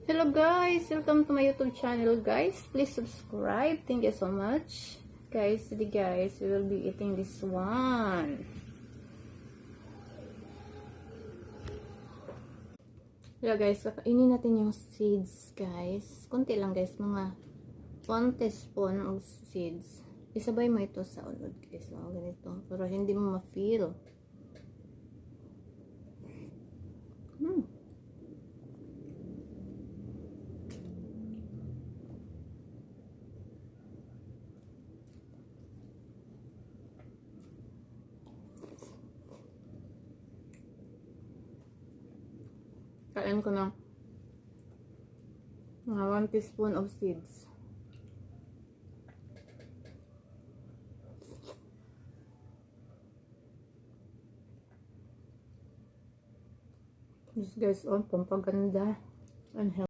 Hello guys, welcome to my YouTube channel guys. Please subscribe. Thank you so much. Guys, today guys, we will be eating this one. Hello guys, kakainin natin yung seeds guys. Kunti lang guys, mga 1 teaspoon of seeds. Isabay mo ito sa unod guys. So, ganito. Pero hindi mo ma-feel. Kain ko ng mga 1 teaspoon of seeds. This guys, pampaganda and healthy.